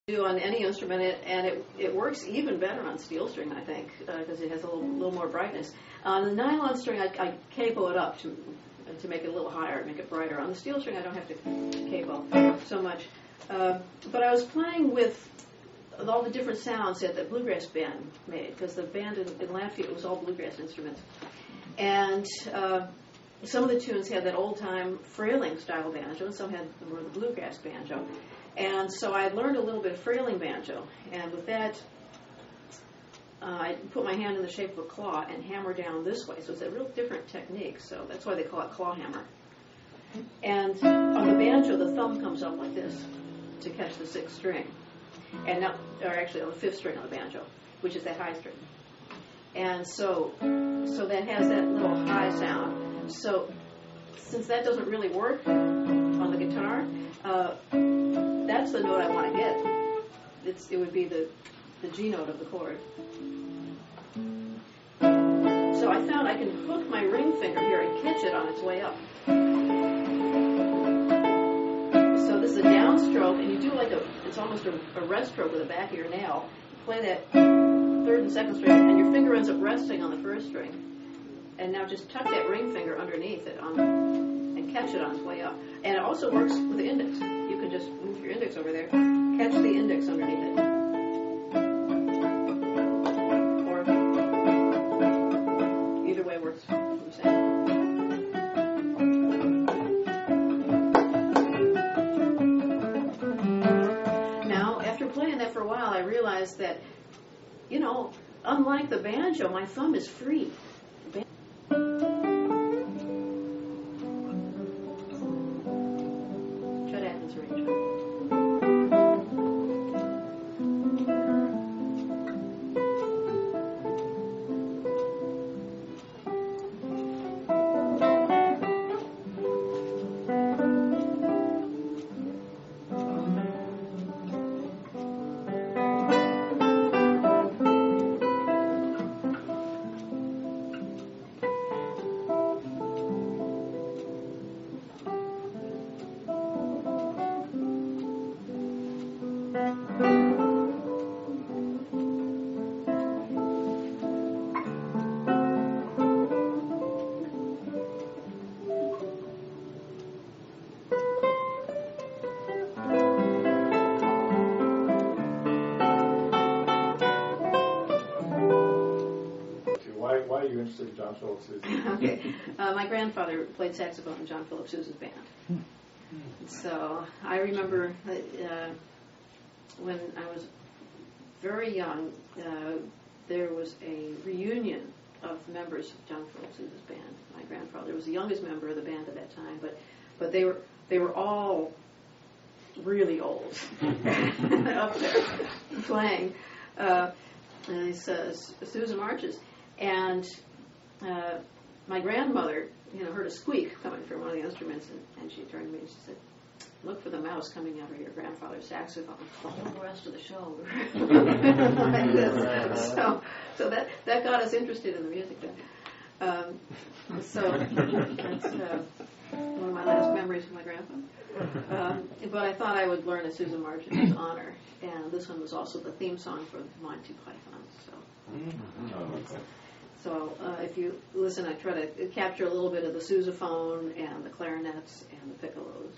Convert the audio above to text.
do on any instrument, and it works even better on steel string, I think, because it has a little more brightness. On the nylon string, I capo it up to make it a little higher, make it brighter. On the steel string, I don't have to capo so much. But I was playing with all the different sounds that the bluegrass band made, because the band in Latvia, it was all bluegrass instruments. And some of the tunes had that old-time frailing style banjo, and some had more of the bluegrass banjo. And so I learned a little bit of frailing banjo, and with that, I put my hand in the shape of a claw and hammer down this way. So it's a real different technique, so that's why they call it claw hammer. And on the banjo, the thumb comes up like this to catch the sixth string. And now, or actually on the fifth string on the banjo, which is that high string. And so that has that little high sound. So since that doesn't really work on the guitar, that's the note I want to hit. It would be the G note of the chord. So I found I can hook my ring finger here and catch it on its way up. So this is a downstroke, and you do like it's almost a rest stroke with the back of your nail. You play that third and second string, and your finger ends up resting on the first string. And now just tuck that ring finger underneath it and catch it on its way up. And it also works with the index. You can just move your index over there, catch the index underneath it. Or either way works the same. Now, after playing that for a while, I realized that, unlike the banjo, my thumb is free. Why are you interested in John Philip Sousa's band? Okay. My grandfather played saxophone in John Philip Sousa's band. So I remember when I was very young, there was a reunion of members of John Philip Sousa's band. My grandfather was the youngest member of the band at that time, but they were all really old up there playing these Sousa marches. And my grandmother, heard a squeak coming from one of the instruments, and she turned to me and she said, "Look for the mouse coming out of your grandfather's saxophone." The whole rest of the show like this. So that got us interested in the music then. So that's one of my last memories of my grandfather. But I thought I would learn a Sousa march in his honor, and this one was also the theme song for Monty Python. So if you listen, I try to capture a little bit of the sousaphone and the clarinets and the piccolos.